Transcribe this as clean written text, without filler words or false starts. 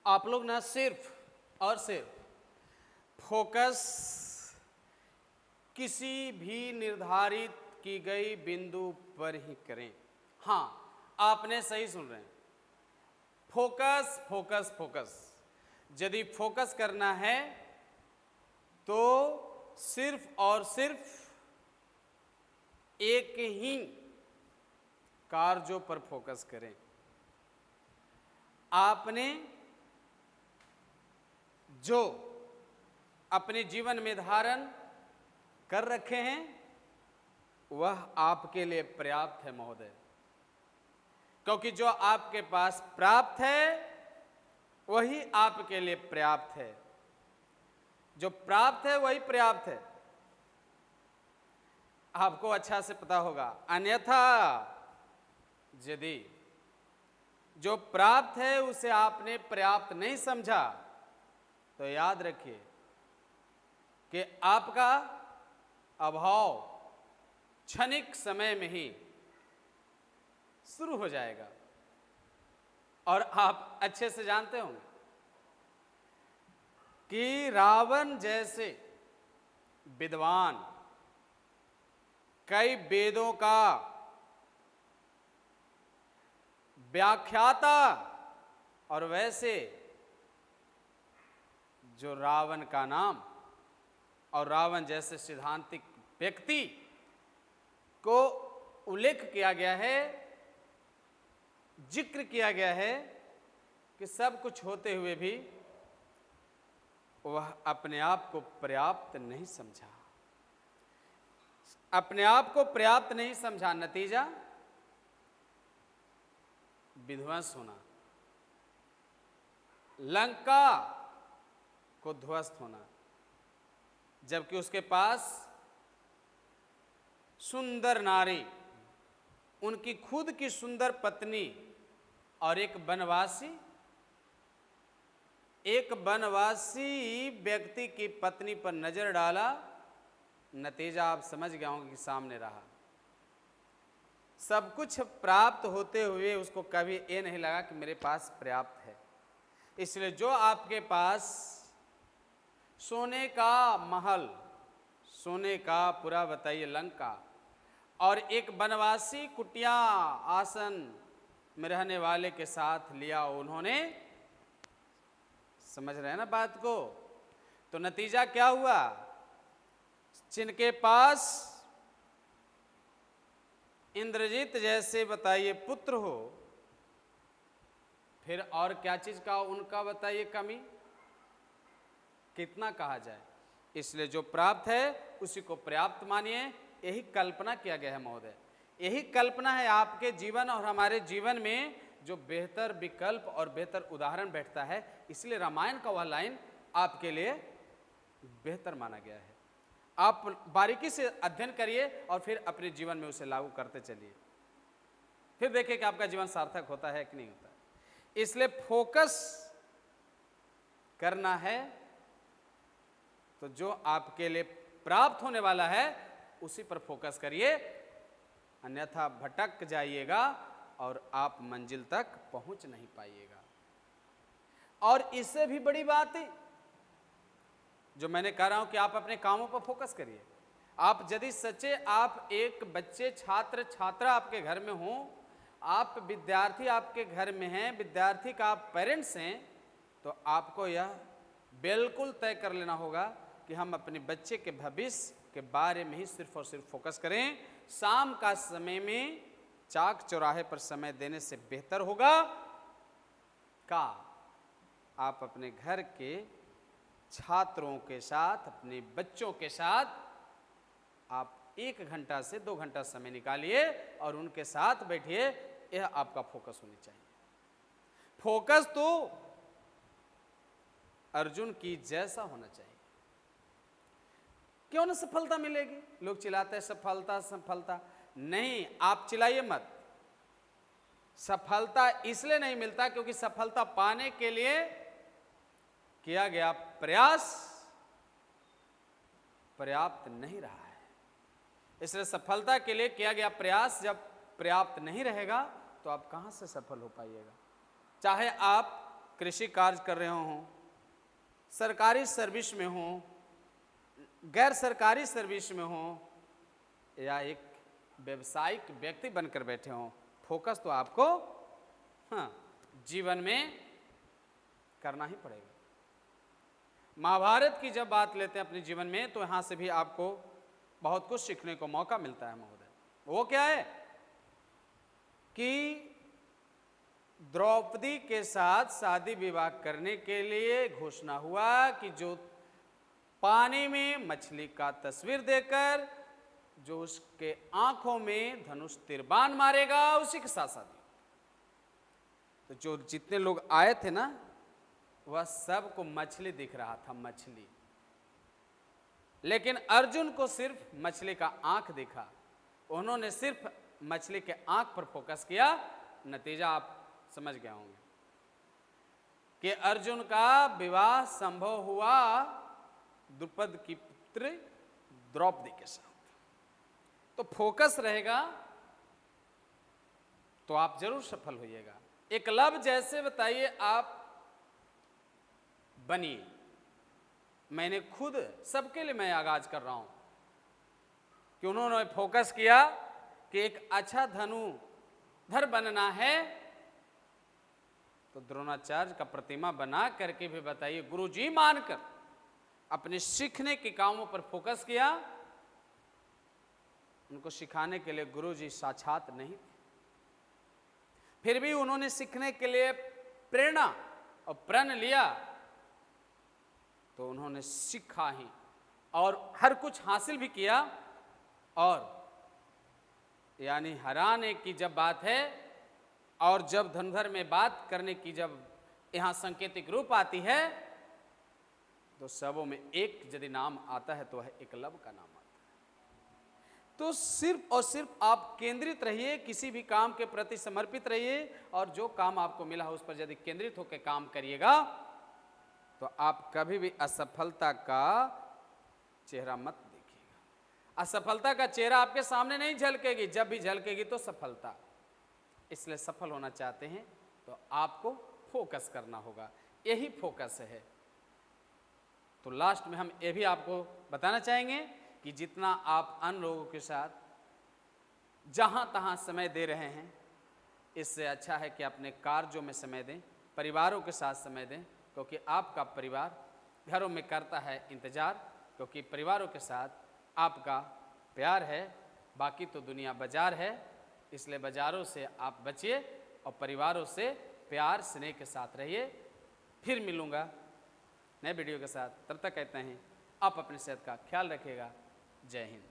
आप लोग ना सिर्फ और सिर्फ फोकस किसी भी निर्धारित की गई बिंदु पर ही करें। हाँ, आपने सही सुन रहे हैं, फोकस फोकस फोकस। यदि फोकस करना है तो सिर्फ और सिर्फ एक ही कार्यों पर फोकस करें। आपने जो अपने जीवन में धारण कर रखे हैं वह आपके लिए पर्याप्त है महोदय, क्योंकि जो आपके पास प्राप्त है वही आपके लिए पर्याप्त है। जो प्राप्त है वही पर्याप्त है, आपको अच्छा से पता होगा। अन्यथा यदि जो प्राप्त है उसे आपने पर्याप्त नहीं समझा तो याद रखिए कि आपका अभाव क्षणिक समय में ही शुरू हो जाएगा। और आप अच्छे से जानते होंगे कि रावण जैसे विद्वान, कई वेदों का व्याख्याता, और वैसे जो रावण का नाम और रावण जैसे सिद्धांतिक व्यक्ति को उल्लेख किया गया है, जिक्र किया गया है कि सब कुछ होते हुए भी वह अपने आप को पर्याप्त नहीं समझा, अपने आप को पर्याप्त नहीं समझा। नतीजा विध्वंस होना, लंका को ध्वस्त होना, जबकि उसके पास सुंदर नारी, उनकी खुद की सुंदर पत्नी और एक वनवासी व्यक्ति की पत्नी पर नजर डाला। नतीजा आप समझ गए होंगे कि सामने रहा। सब कुछ प्राप्त होते हुए उसको कभी ये नहीं लगा कि मेरे पास पर्याप्त है। इसलिए जो आपके पास सोने का महल, सोने का पूरा बताइए लंका, और एक वनवासी कुटिया आसन में रहने वाले के साथ लिया उन्होंने, समझ रहे हैं ना बात को। तो नतीजा क्या हुआ? जिनके पास इंद्रजीत जैसे बताइए पुत्र हो, फिर और क्या चीज का उनका बताइए कमी, कितना कहा जाए। इसलिए जो प्राप्त है उसी को पर्याप्त मानिए। यही कल्पना किया गया है महोदय, यही कल्पना है आपके जीवन और हमारे जीवन में जो बेहतर विकल्प और बेहतर उदाहरण बैठता है। इसलिए रामायण का वह लाइन आपके लिए बेहतर माना गया है। आप बारीकी से अध्ययन करिए और फिर अपने जीवन में उसे लागू करते चलिए, फिर देखिए कि आपका जीवन सार्थक होता है कि नहीं होता है। इसलिए फोकस करना है तो जो आपके लिए प्राप्त होने वाला है उसी पर फोकस करिए, अन्यथा भटक जाइएगा और आप मंजिल तक पहुंच नहीं पाइएगा। और इससे भी बड़ी बात है जो मैंने कह रहा हूं कि आप अपने कामों पर फोकस करिए। आप यदि सच्चे आप एक बच्चे छात्र छात्रा आपके घर में हो, आप विद्यार्थी आपके घर में हैं, विद्यार्थी का आप पेरेंट्स हैं, तो आपको यह बिल्कुल तय कर लेना होगा कि हम अपने बच्चे के भविष्य के बारे में ही सिर्फ और सिर्फ फोकस करें। शाम का समय में चाक चौराहे पर समय देने से बेहतर होगा का आप अपने घर के छात्रों के साथ, अपने बच्चों के साथ आप 1 घंटा से 2 घंटा समय निकालिए और उनके साथ बैठिए। यह आपका फोकस होनी चाहिए। फोकस तो अर्जुन की जैसा होना चाहिए। क्यों ना सफलता मिलेगी? लोग चिल्लाते हैं सफलता सफलता, नहीं, आप चिल्लाइए मत। सफलता इसलिए नहीं मिलता क्योंकि सफलता पाने के लिए किया गया प्रयास पर्याप्त नहीं रहा है। इसलिए सफलता के लिए किया गया प्रयास जब पर्याप्त नहीं रहेगा तो आप कहां से सफल हो पाइएगा। चाहे आप कृषि कार्य कर रहे हों, सरकारी सर्विस में हों, गैर सरकारी सर्विस में हों, या एक व्यवसायिक व्यक्ति बनकर बैठे हों, फोकस तो आपको जीवन में करना ही पड़ेगा। महाभारत की जब बात लेते हैं अपने जीवन में, तो यहां से भी आपको बहुत कुछ सीखने को मौका मिलता है महोदय। वो क्या है कि द्रौपदी के साथ शादी विवाह करने के लिए घोषणा हुआ कि जो पानी में मछली का तस्वीर देकर जो उसके आंखों में धनुष तीरबान मारेगा उसी के साथ शादी। तो जो जितने लोग आए थे ना, वह सबको मछली दिख रहा था, मछली। लेकिन अर्जुन को सिर्फ मछली का आंख दिखा। उन्होंने सिर्फ मछली के आंख पर फोकस किया। नतीजा आप समझ गए होंगे कि अर्जुन का विवाह संभव हुआ द्रुपद की पुत्री द्रौपदी के साथ। तो फोकस रहेगा तो आप जरूर सफल होइएगा। एकलव्य जैसे बताइए आप बनिए। मैंने खुद सबके लिए मैं आगाज कर रहा हूं कि उन्होंने फोकस किया कि एक अच्छा धनुधर बनना है, तो द्रोणाचार्य का प्रतिमा बना करके भी बताइए गुरुजी मानकर अपने सीखने के कामों पर फोकस किया। उनको सिखाने के लिए गुरुजी साक्षात नहीं थे, फिर भी उन्होंने सीखने के लिए प्रेरणा और प्रण लिया, तो उन्होंने सीखा ही और हर कुछ हासिल भी किया। और यानी हराने की जब बात है और जब धनुधर में बात करने की जब यहां सांकेतिक रूप आती है, तो सबों में एक यदि नाम आता है तो वह एकलव्य का नाम आता है। तो सिर्फ और सिर्फ आप केंद्रित रहिए, किसी भी काम के प्रति समर्पित रहिए, और जो काम आपको मिला है उस पर यदि केंद्रित होकर काम करिएगा तो आप कभी भी असफलता का चेहरा मत देखिएगा। असफलता का चेहरा आपके सामने नहीं झलकेगी, जब भी झलकेगी तो सफलता। इसलिए सफल होना चाहते हैं तो आपको फोकस करना होगा, यही फोकस है। तो लास्ट में हम ये भी आपको बताना चाहेंगे कि जितना आप अन्य लोगों के साथ जहां तहां समय दे रहे हैं, इससे अच्छा है कि अपने कार्यों में समय दें, परिवारों के साथ समय दें, क्योंकि आपका परिवार घरों में करता है इंतजार, क्योंकि परिवारों के साथ आपका प्यार है। बाकी तो दुनिया बाजार है, इसलिए बाजारों से आप बचिए और परिवारों से प्यार स्नेह के साथ रहिए। फिर मिलूंगा नए वीडियो के साथ, तब तक कहते हैं आप अपनी सेहत का ख्याल रखिएगा। जय हिंद।